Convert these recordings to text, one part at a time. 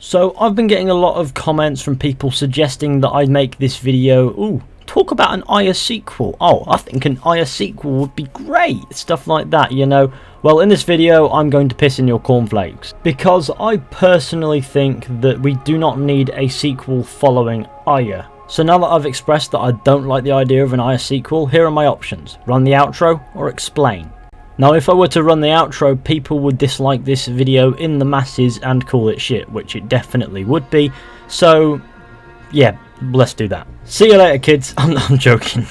So I've been getting a lot of comments from people suggesting that I make this video, talk about an Aya sequel. I think an Aya sequel would be great. Stuff like that, you know. Well, in this video, I'm going to piss in your cornflakes. Because I personally think that we do not need a sequel following Aya. So now that I've expressed that I don't like the idea of an Aya sequel, here are my options. Run the outro or explain. Now, if I were to run the outro, people would dislike this video in the masses and call it shit, which it definitely would be. So, yeah, let's do that. See you later, kids. I'm joking.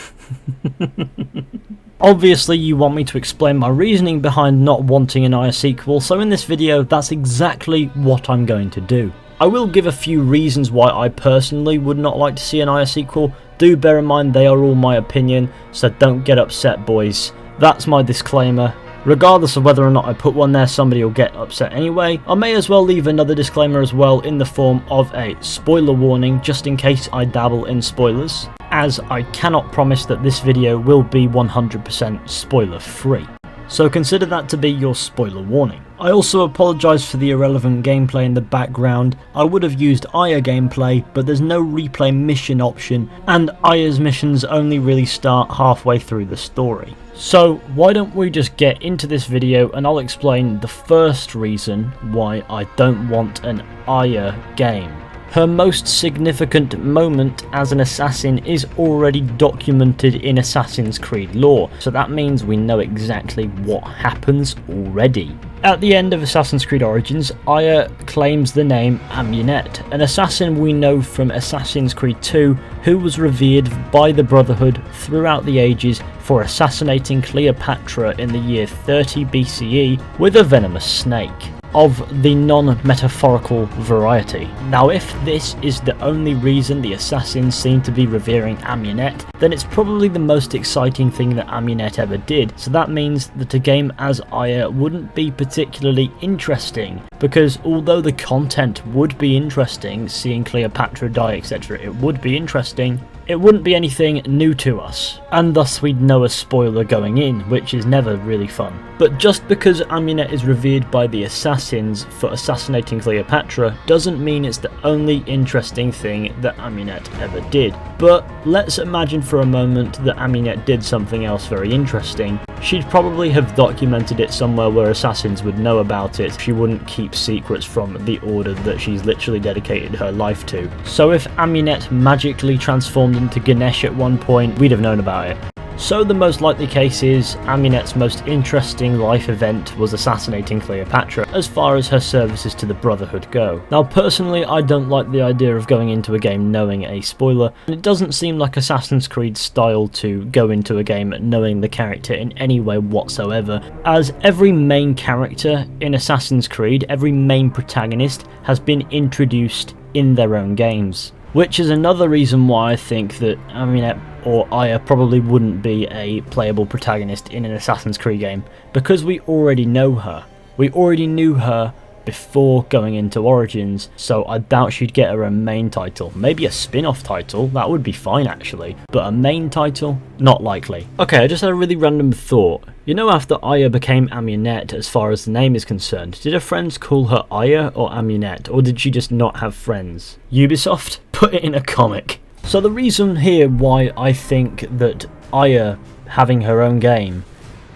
Obviously, you want me to explain my reasoning behind not wanting an Aya sequel, so in this video, that's exactly what I'm going to do. I will give a few reasons why I personally would not like to see an Aya sequel. Do bear in mind they are all my opinion, so don't get upset, boys. That's my disclaimer. Regardless of whether or not I put one there, somebody will get upset anyway. I may as well leave another disclaimer as well in the form of a spoiler warning, just in case I dabble in spoilers, as I cannot promise that this video will be 100% spoiler free. So consider that to be your spoiler warning. I also apologise for the irrelevant gameplay in the background. I would have used Aya gameplay, but there's no replay mission option, and Aya's missions only really start halfway through the story. So why don't we just get into this video and I'll explain the first reason why I don't want an Aya game. Her most significant moment as an assassin is already documented in Assassin's Creed lore, so that means we know exactly what happens already. At the end of Assassin's Creed Origins, Aya claims the name Amunet, an assassin we know from Assassin's Creed 2 who was revered by the Brotherhood throughout the ages for assassinating Cleopatra in the year 30 BCE with a venomous snake of the non-metaphorical variety. Now, if this is the only reason the assassins seem to be revering Amunet, then it's probably the most exciting thing that Amunet ever did, so that means that a game as Aya wouldn't be particularly interesting, because although the content would be interesting, seeing Cleopatra die, etc., it would be interesting, it wouldn't be anything new to us, and thus we'd know a spoiler going in, which is never really fun. But just because Amunet is revered by the assassins for assassinating Cleopatra doesn't mean it's the only interesting thing that Amunet ever did. But let's imagine for a moment that Amunet did something else very interesting. She'd probably have documented it somewhere where assassins would know about it. She wouldn't keep secrets from the order that she's literally dedicated her life to. So if Amunet magically transformed into Ganesh at one point, we'd have known about it. So the most likely case is Amunet's most interesting life event was assassinating Cleopatra, as far as her services to the Brotherhood go. Now personally, I don't like the idea of going into a game knowing a spoiler, and it doesn't seem like Assassin's Creed's style to go into a game knowing the character in any way whatsoever, as every main character in Assassin's Creed, every main protagonist, has been introduced in their own games. Which is another reason why I think that Amunet or Aya probably wouldn't be a playable protagonist in an Assassin's Creed game, because we already know her. We already knew her before going into Origins, so I doubt she'd get her own main title. Maybe a spin-off title, that would be fine actually, but a main title? Not likely. Okay, I just had a really random thought. You know, after Aya became Amunet, as far as the name is concerned, did her friends call her Aya or Amunet, or did she just not have friends? Ubisoft? Put it in a comic. So the reason here why I think that Aya having her own game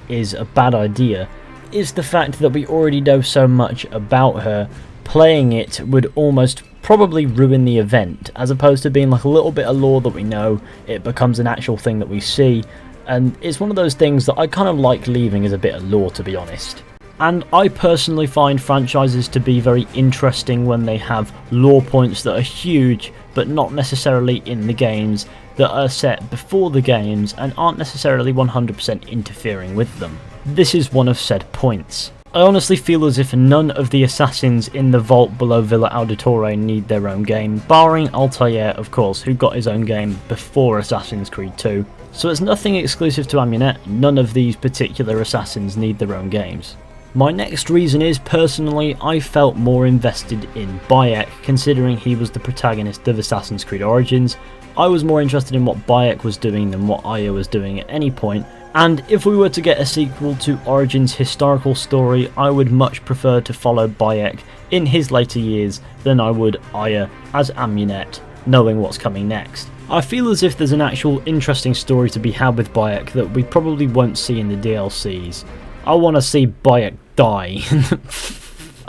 is a bad idea is the fact that we already know so much about her. Playing it would almost probably ruin the event, as opposed to being like a little bit of lore that we know, it becomes an actual thing that we see, and it's one of those things that I kind of like leaving as a bit of lore, to be honest. And I personally find franchises to be very interesting when they have lore points that are huge, but not necessarily in the games, that are set before the games and aren't necessarily 100% interfering with them. This is one of said points. I honestly feel as if none of the assassins in the vault below Villa Auditore need their own game, barring Altair, of course, who got his own game before Assassin's Creed 2. So it's nothing exclusive to Amunet, none of these particular assassins need their own games. My next reason is, personally, I felt more invested in Bayek, considering he was the protagonist of Assassin's Creed Origins. I was more interested in what Bayek was doing than what Aya was doing at any point, And if we were to get a sequel to Origin's historical story, I would much prefer to follow Bayek in his later years than I would Aya as Amunet, knowing what's coming next. I feel as if there's an actual interesting story to be had with Bayek that we probably won't see in the DLCs. I want to see Bayek die.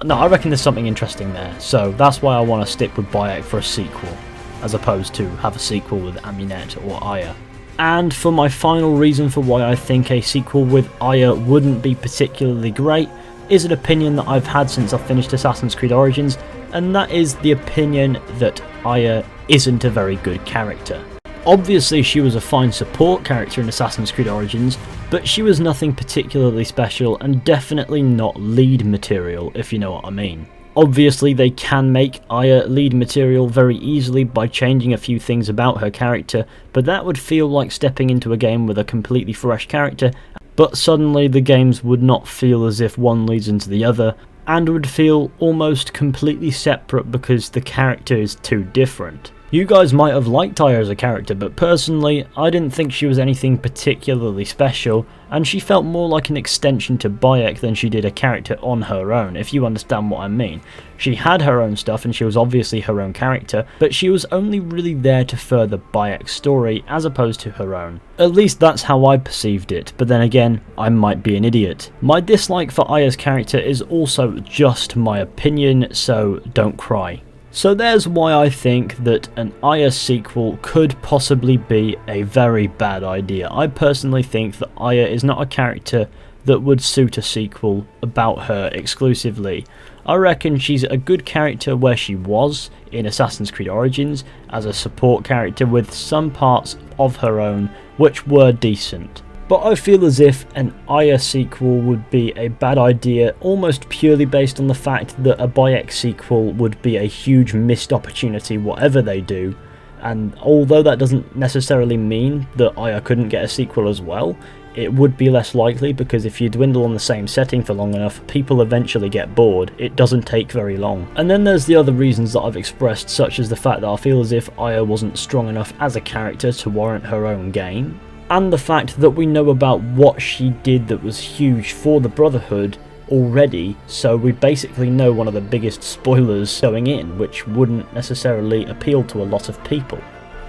No, I reckon there's something interesting there, so that's why I want to stick with Bayek for a sequel, as opposed to have a sequel with Amunet or Aya. And for my final reason for why I think a sequel with Aya wouldn't be particularly great, is an opinion that I've had since I finished Assassin's Creed Origins, and that is the opinion that Aya isn't a very good character. Obviously she was a fine support character in Assassin's Creed Origins, but she was nothing particularly special and definitely not lead material, if you know what I mean. Obviously they can make Aya lead material very easily by changing a few things about her character, but that would feel like stepping into a game with a completely fresh character, but suddenly the games would not feel as if one leads into the other, and would feel almost completely separate because the character is too different. You guys might have liked Aya as a character, but personally, I didn't think she was anything particularly special, and she felt more like an extension to Bayek than she did a character on her own, if you understand what I mean. She had her own stuff and she was obviously her own character, but she was only really there to further Bayek's story as opposed to her own. At least that's how I perceived it, but then again, I might be an idiot. My dislike for Aya's character is also just my opinion, so don't cry. So there's why I think that an Aya sequel could possibly be a very bad idea. I personally think that Aya is not a character that would suit a sequel about her exclusively. I reckon she's a good character where she was in Assassin's Creed Origins as a support character with some parts of her own which were decent. But I feel as if an Aya sequel would be a bad idea almost purely based on the fact that a Bayek sequel would be a huge missed opportunity whatever they do, and although that doesn't necessarily mean that Aya couldn't get a sequel as well, it would be less likely because if you dwindle on the same setting for long enough, people eventually get bored. It doesn't take very long. And then there's the other reasons that I've expressed, such as the fact that I feel as if Aya wasn't strong enough as a character to warrant her own game, and the fact that we know about what she did that was huge for the Brotherhood already, so we basically know one of the biggest spoilers going in, which wouldn't necessarily appeal to a lot of people.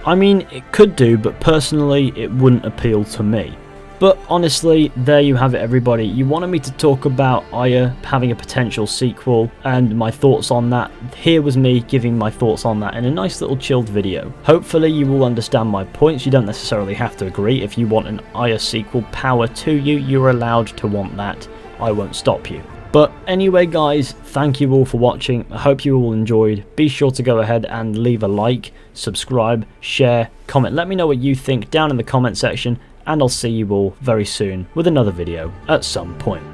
I mean, it could do, but personally it wouldn't appeal to me. But honestly, there you have it everybody. You wanted me to talk about Aya having a potential sequel and my thoughts on that. Here was me giving my thoughts on that in a nice little chilled video. Hopefully you will understand my points. You don't necessarily have to agree. If you want an Aya sequel, power to you. You're allowed to want that. I won't stop you. But anyway guys, thank you all for watching. I hope you all enjoyed. Be sure to go ahead and leave a like, subscribe, share, comment. Let me know what you think down in the comment section, and I'll see you all very soon with another video at some point.